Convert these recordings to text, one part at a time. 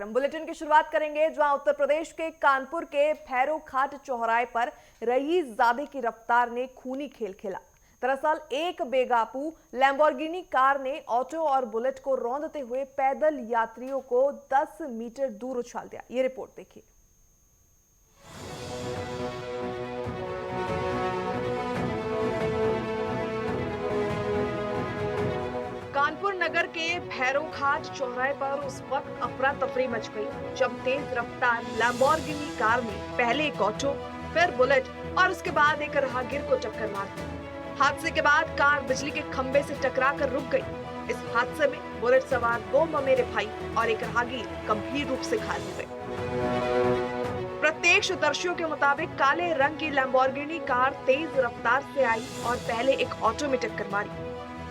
हम बुलेटिन की शुरुआत करेंगे जहां उत्तर प्रदेश के कानपुर के भैरो घाट चौराहे पर रईसजादे की रफ्तार ने खूनी खेल खेला। दरअसल एक बेकाबू लैम्बोर्गिनी कार ने ऑटो और बुलेट को रौंदते हुए पैदल यात्रियों को 10 मीटर दूर उछाल दिया। ये रिपोर्ट देखिए। कानपुर नगर के भैरो घाट चौराहे पर उस वक्त अफरा तफरी मच गई जब तेज रफ्तार लैम्बोर्गिनी कार ने पहले एक ऑटो, फिर बुलेट और उसके बाद एक राहगीर को टक्कर मार दी। हादसे के बाद कार बिजली के खंभे से टकराकर रुक गई। इस हादसे में बुलेट सवार 2 ममेरे भाई और एक राहगीर गंभीर रूप से घायल हुए। प्रत्यक्षदर्शियों के मुताबिक काले रंग की लैम्बोर्गिनी कार तेज रफ्तार से आई और पहले एक ऑटो में टक्कर मारी।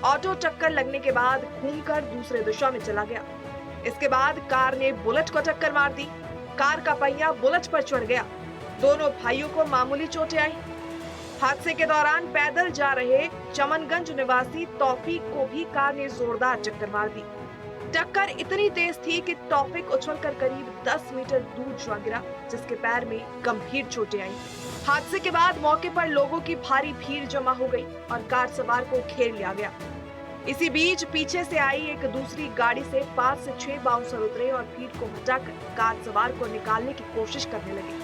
ऑटो टक्कर लगने के बाद घूमकर दूसरे दिशा में चला गया। इसके बाद कार ने बुलेट को टक्कर मार दी। कार का पहिया बुलेट पर चढ़ गया। दोनों भाइयों को मामूली चोटें आई। हादसे के दौरान पैदल जा रहे चमनगंज निवासी तौफीक को भी कार ने जोरदार टक्कर मार दी। टक्कर इतनी तेज थी कि तौफीक उछलकर करीब 10 मीटर दूर जा गिरा, जिसके पैर में गंभीर चोटें आई। हादसे के बाद मौके पर लोगों की भारी भीड़ जमा हो गई और कार सवार को घेर लिया गया। इसी बीच पीछे से आई एक दूसरी गाड़ी से 5 से 6 बाउंसर उतरे और भीड़ को हटाकर कार सवार को निकालने की कोशिश करने लगे।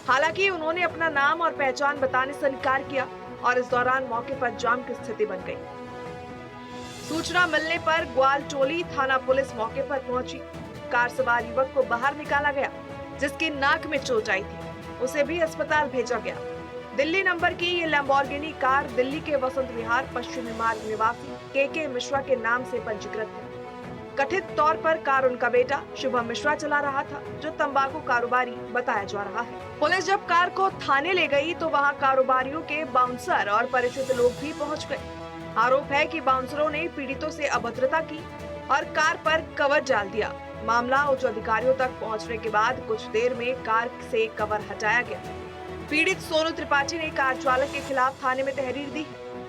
हालांकि उन्होंने अपना नाम और पहचान बताने से इनकार किया और इस दौरान मौके पर जाम की स्थिति बन गई। सूचना मिलने पर ग्वालटोली थाना पुलिस मौके पर पहुंची। कार सवार युवक को बाहर निकाला गया, जिसकी नाक में चोट आई थी। उसे भी अस्पताल भेजा गया। दिल्ली नंबर की ये लैम्बोर्गिनी कार दिल्ली के वसंत विहार पश्चिमी मार्ग निवासी के मिश्रा के नाम से पंजीकृत है। कथित तौर पर कार उनका बेटा शुभम मिश्रा चला रहा था, जो तंबाकू कारोबारी बताया जा रहा है। पुलिस जब कार को थाने ले गई तो वहां कारोबारियों के बाउंसर और परिचित लोग भी पहुंच गए। आरोप है कि बाउंसरों ने पीड़ितों से अभद्रता की और कार पर कवर डाल दिया। मामला उच्च अधिकारियों तक पहुंचने के बाद कुछ देर में कार से कवर हटाया गया। पीड़ित सोनू त्रिपाठी ने कार चालक के खिलाफ थाने में तहरीर दी।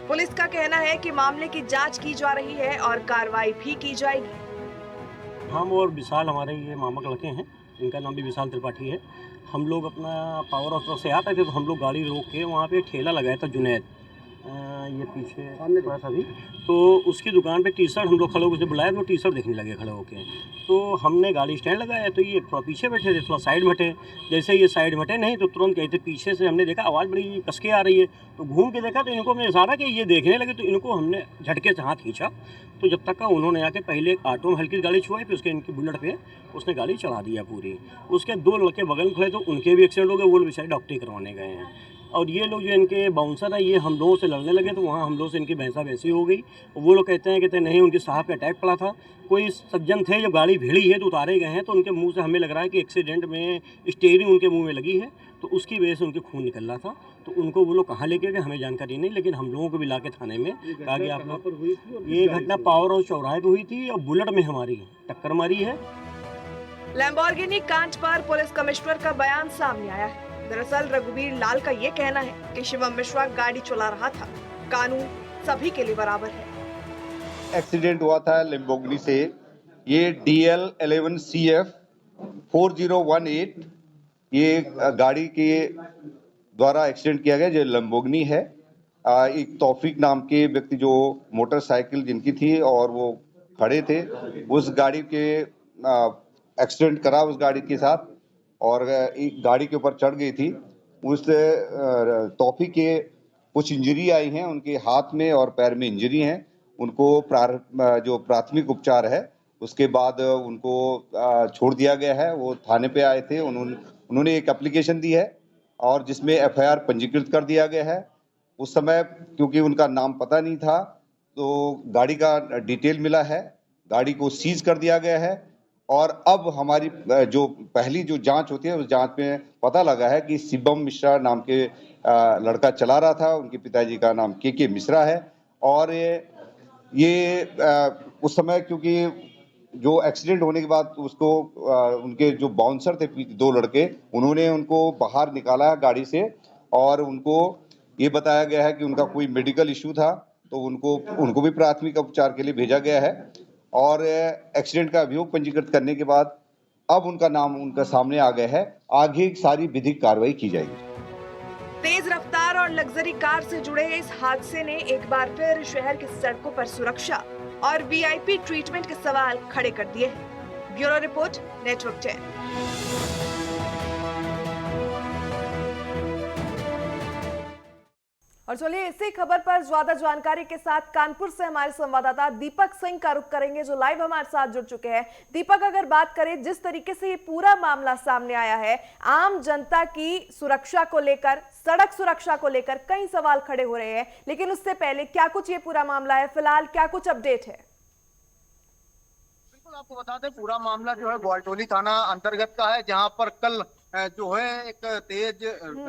पुलिस का कहना है कि मामले की जांच की जा रही है और कार्रवाई भी की जाएगी। हम और विशाल हमारे ये मामा लड़के हैं, इनका नाम भी विशाल त्रिपाठी है। हम लोग अपना पावर हाउस तरफ से आते थे तो हम लोग गाड़ी रोक के वहाँ पे ठेला लगाया था जुनैद, ये पीछे सामने पड़ा था अभी, तो उसकी दुकान पे टी शर्ट हम लोग खड़े होकर बुलाए तो टी शर्ट देखने लगे खड़े होके। तो हमने गाड़ी स्टैंड लगाया तो ये थोड़ा पीछे बैठे थे, थोड़ा साइड में हटे। जैसे ये साइड में हटे नहीं तो तुरंत कहते पीछे से हमने देखा आवाज़ बड़ी कसके आ रही है, तो घूम के देखा तो इनको हमने इशारा कि ये देखने लगे, तो इनको हमने झटके से हाथ खींचा। तो जब तक का उन्होंने आके पहले एक ऑटो में हल्की गाड़ी छुआई, फिर उसके इनकी बुलेट पे उसने गाड़ी चढ़ा दिया पूरी। उसके 2 लड़के बगल में खड़े तो उनके भी एक्सीडेंट हो गए, वो बेचारे डॉक्टरी करवाने गए हैं। और ये लोग जो इनके बाउंसर है ये हम लोगों से लड़ने लगे तो वहाँ हम लोगों से इनकी भैंसा वैसी हो गई। वो लोग कहते नहीं उनके साहब का अटैक पड़ा था। कोई सज्जन थे जब गाड़ी भिड़ी है तो उतारे गए हैं, तो उनके मुंह से हमें लग रहा है कि एक्सीडेंट में स्टीयरिंग उनके मुंह में लगी है, तो उसकी वजह से उनके खून निकल रहा था। तो उनको वो लोग कहाँ लेके गए हमें जानकारी नहीं, लेकिन हम लोगों को भी ला के थाने में कहा गया आप लोग। ये घटना पावर हाउस चौराहे पर हुई थी और बुलेट में हमारी टक्कर मारी है। लैम्बोर्गिनी कांड पर पुलिस कमिश्नर का बयान सामने आया है। दरअसल रघुवीर लाल का ये कहना है कि शिवम मिश्रा गाड़ी चला रहा था। कानून सभी के लिए बराबर है। एक्सीडेंट हुआ था लैम्बोर्गिनी से, ये DL 11CF 4018 ये गाड़ी के द्वारा एक्सीडेंट किया गया जो लैम्बोर्गिनी है। एक तौफीक नाम के व्यक्ति जो मोटरसाइकिल जिनकी थी और वो खड़े थे, उस गाड़ी के एक्सीडेंट करा उस गाड़ी के साथ और एक गाड़ी के ऊपर चढ़ गई थी। उस तौफीक के कुछ इंजरी आई हैं, उनके हाथ में और पैर में इंजरी हैं। उनको जो प्राथमिक उपचार है उसके बाद उनको छोड़ दिया गया है। वो थाने पे आए थे, उन्होंने एक एप्लीकेशन दी है और जिसमें FIR पंजीकृत कर दिया गया है। उस समय क्योंकि उनका नाम पता नहीं था तो गाड़ी का डिटेल मिला है, गाड़ी को सीज कर दिया गया है। और अब हमारी जो पहली जो जांच होती है उस जांच में पता लगा है कि शिवम मिश्रा नाम के लड़का चला रहा था। उनके पिताजी का नाम के मिश्रा है और ये उस समय क्योंकि जो एक्सीडेंट होने के बाद उसको उनके जो बाउंसर थे 2 लड़के, उन्होंने उनको बाहर निकाला गाड़ी से और उनको ये बताया गया है कि उनका कोई मेडिकल इश्यू था, तो उनको भी प्राथमिक उपचार के लिए भेजा गया है। और एक्सीडेंट का अभियोग पंजीकृत करने के बाद अब उनका नाम उनका सामने आ गया है। आगे सारी विधिक कार्रवाई की जाएगी। तेज रफ्तार और लग्जरी कार से जुड़े इस हादसे ने एक बार फिर शहर की सड़कों पर सुरक्षा और वीआईपी ट्रीटमेंट के सवाल खड़े कर दिए हैं। Bureau report, network 10। और चलिए इसी खबर पर ज्यादा जानकारी के साथ कानपुर से हमारे संवाददाता दीपक सिंह का रुख करेंगे, जो लाइव हमारे साथ जुड़ चुके हैं। दीपक, अगर बात करें जिस तरीके से ये पूरा मामला सामने आया है, आम जनता की सुरक्षा को लेकर, सड़क सुरक्षा को लेकर कई सवाल खड़े हो रहे हैं, लेकिन उससे पहले क्या कुछ ये पूरा मामला है, फिलहाल क्या कुछ अपडेट है? बिल्कुल, आपको बता दें पूरा मामला जो है ग्वालटोली थाना अंतर्गत का है, जहां पर कल जो है एक तेज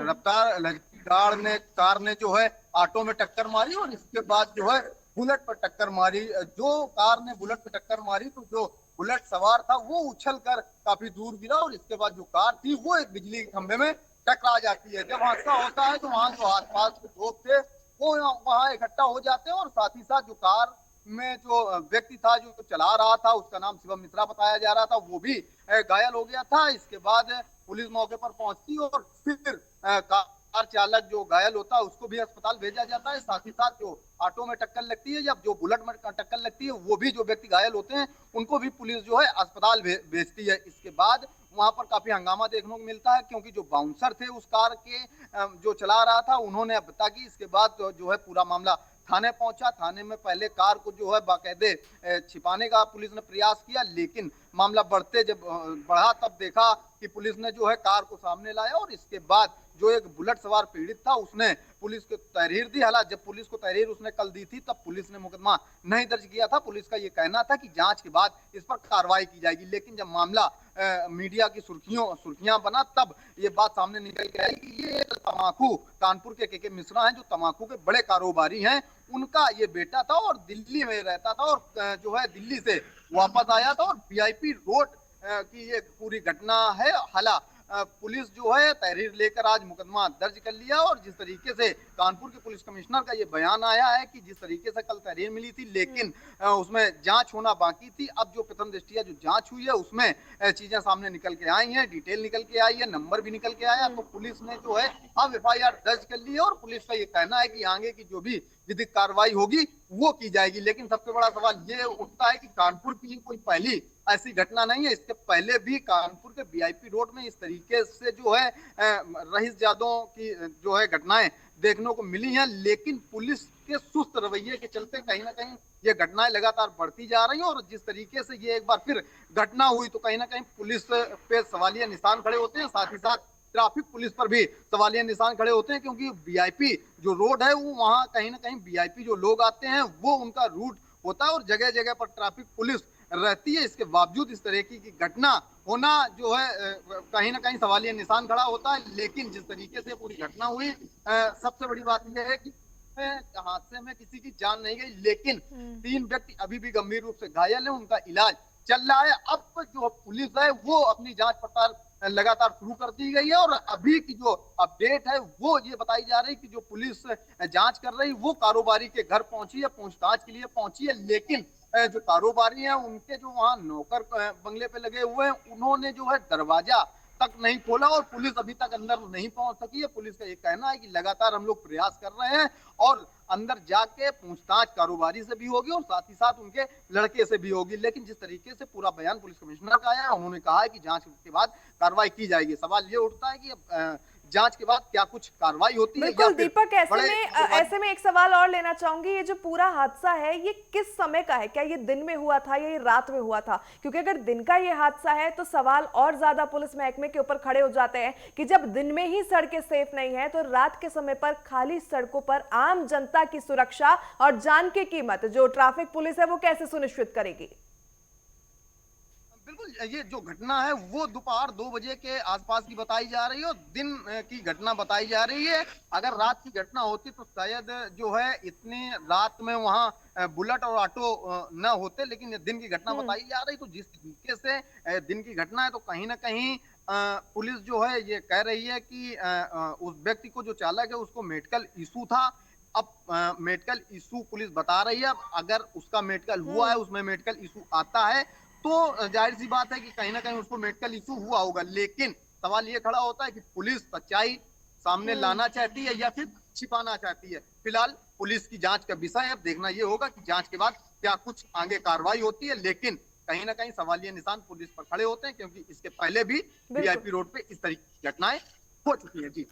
रफ्तार कार ने जो है ऑटो में टक्कर मारी और इसके बाद जो है बुलेट पर टक्कर मारी। जो कार ने बुलेट पर टक्कर मारी तो जो बुलेट सवार था वो उछल कर काफी दूर गिरा और इसके बाद जो कार थी वो एक बिजली के खंभे में टकरा जाती है। जब हादसा होता है तो वहां जो आसपास के लोग थे वो वहां इकट्ठा हो जाते हैं और साथ ही साथ जो कार में जो व्यक्ति था जो चला रहा था, उसका नाम शिवम मिश्रा बताया जा रहा था, वो भी घायल हो गया था। इसके बाद पुलिस मौके पर पहुंचती और फिर कार चालक जो घायल होता है उसको भी अस्पताल भेजा जाता है। साथ ही साथ जो ऑटो में टक्कर लगती है, जब जो बुलेट में टक्कर लगती है, वो भी जो व्यक्ति घायल होते हैं उनको भी पुलिस जो है अस्पताल भेजती है। इसके बाद वहां पर काफी हंगामा देखने को मिलता है, क्योंकि जो बाउंसर थे उस कार के जो चला रहा था उन्होंने बता की। इसके बाद जो है पूरा मामला थाने पहुंचा। थाने में पहले कार को जो है बाकायदे छिपाने का पुलिस ने प्रयास किया, लेकिन मामला जब बढ़ा तब देखा कि पुलिस ने जो है कार को सामने लाया और इसके बाद जो एक बुलेट सवार पीड़ित था उसने पुलिस को तहरीर दी। हालांकि जब पुलिस को तहरीर उसने कल दी थी तब पुलिस ने मुकदमा नहीं दर्ज किया था। पुलिस का ये कहना था कि जांच के बाद इस पर कार्रवाई की जाएगी, लेकिन जब मामला मीडिया की सुर्खियां बना तब ये बात सामने निकल के आई कि ये तमाकू कानपुर के मिश्रा हैं, जो तमाकू के बड़े कारोबारी हैं, उनका ये बेटा था और दिल्ली में रहता था और जो है दिल्ली से वापस आया था और वीआईपी रोड की ये पूरी घटना है। हालांकि पुलिस जो है तहरीर लेकर आज मुकदमा दर्ज कर लिया और जिस तरीके से कानपुर के पुलिस कमिश्नर का ये बयान आया है कि जिस तरीके से कल तहरीर मिली थी लेकिन उसमें जांच होना बाकी थी, अब जो प्रथम दृष्टिया जो जांच हुई है उसमें चीजें सामने निकल के आई हैं, डिटेल निकल के आई है, नंबर भी निकल के आया, तो पुलिस ने जो है अब FIR दर्ज कर ली है और पुलिस का ये कहना है कि आगे की जो भी विधिक कार्रवाई होगी वो की जाएगी। लेकिन सबसे बड़ा सवाल ये उठता है कि कानपुर की कोई पहली ऐसी घटना नहीं है। इसके पहले भी कानपुर के वीआईपी रोड में इस तरीके से जो है रईस जादों की जो है घटनाएं देखने को मिली हैं, लेकिन पुलिस के सुस्त रवैये के चलते कहीं ना कहीं ये घटनाएं लगातार बढ़ती जा रही हैं और जिस तरीके से ये एक बार फिर घटना हुई तो कहीं ना कहीं पुलिस पे सवालिया निशान खड़े होते हैं। साथ ही साथ ट्रैफिक पुलिस पर भी सवालिया निशान खड़े होते हैं, क्योंकि वीआईपी जो रोड है वो वहां कहीं ना कहीं वीआईपी जो लोग आते हैं वो उनका रूट होता है और जगह जगह पर ट्रैफिक पुलिस रहती है। इसके बावजूद इस तरह की घटना होना जो है कहीं ना कहीं सवालिया निशान खड़ा होता है। लेकिन जिस तरीके से पूरी घटना हुई, सबसे बड़ी बात यह है कि हादसे में किसी की जान नहीं गई, लेकिन 3 व्यक्ति अभी भी गंभीर रूप से घायल है, उनका इलाज चल रहा है। अब जो पुलिस है वो अपनी जांच पड़ताल लगातार शुरू कर दी गई है और अभी की जो अपडेट है वो ये बताई जा रही है कि जो पुलिस जांच कर रही वो कारोबारी के घर पहुंची है, पूछताछ के लिए पहुंची है, लेकिन जो कारोबारी हैं उनके जो वहां नौकर बंगले पे लगे हुए हैं उन्होंने जो है दरवाजा तक नहीं खोला और पुलिस अभी तक अंदर नहीं पहुंच सकी है। पुलिस का ये कहना है कि लगातार हम लोग प्रयास कर रहे हैं और अंदर जाके पूछताछ कारोबारी से भी होगी और साथ ही साथ उनके लड़के से भी होगी। लेकिन जिस तरीके से पूरा बयान पुलिस कमिश्नर का आया है, उन्होंने कहा है कि जांच के बाद कार्रवाई की जाएगी। सवाल ये उठता है कि जांच के बाद क्या कुछ कार्रवाई होती है। बिल्कुल दीपक, ऐसे में एक सवाल और लेना चाहूंगी, ये जो पूरा हादसा है ये किस समय का है? क्या ये दिन में हुआ था या ये रात में हुआ था? क्योंकि अगर दिन का ये हादसा है तो सवाल और ज्यादा पुलिस महकमे के ऊपर खड़े हो जाते हैं कि जब दिन में ही सड़कें सेफ नहीं है तो रात के समय पर खाली सड़कों पर आम जनता की सुरक्षा और जान की कीमत जो ट्रैफिक पुलिस है वो कैसे सुनिश्चित करेगी? बिल्कुल, ये जो घटना है वो दोपहर 2 बजे के आसपास की बताई जा रही है और दिन की घटना बताई जा रही है। अगर रात की घटना होती तो शायद जो है इतनी रात में वहां बुलेट और ऑटो न होते, लेकिन दिन की घटना बताई जा रही। तो जिस तरीके से दिन की घटना है तो कहीं ना कहीं पुलिस जो है ये कह रही है कि उस व्यक्ति को जो चालक है उसको मेडिकल इशू था। अब मेडिकल इशू पुलिस बता रही है, अगर उसका मेडिकल हुआ है, उसमें मेडिकल इशू आता है तो जाहिर सी बात है कि कहीं ना कहीं उसको मेडिकल इशू हुआ होगा, लेकिन सवाल ये खड़ा होता है कि पुलिस सच्चाई सामने लाना चाहती है या फिर छिपाना चाहती है। फिलहाल पुलिस की जांच का विषय है, अब देखना ये होगा कि जांच के बाद क्या कुछ आगे कार्रवाई होती है, लेकिन कहीं ना कहीं सवालिया निशान पुलिस पर खड़े होते हैं, क्योंकि इसके पहले भी वीआईपी रोड पे इस तरीके की घटनाएं हो चुकी हैं। जी।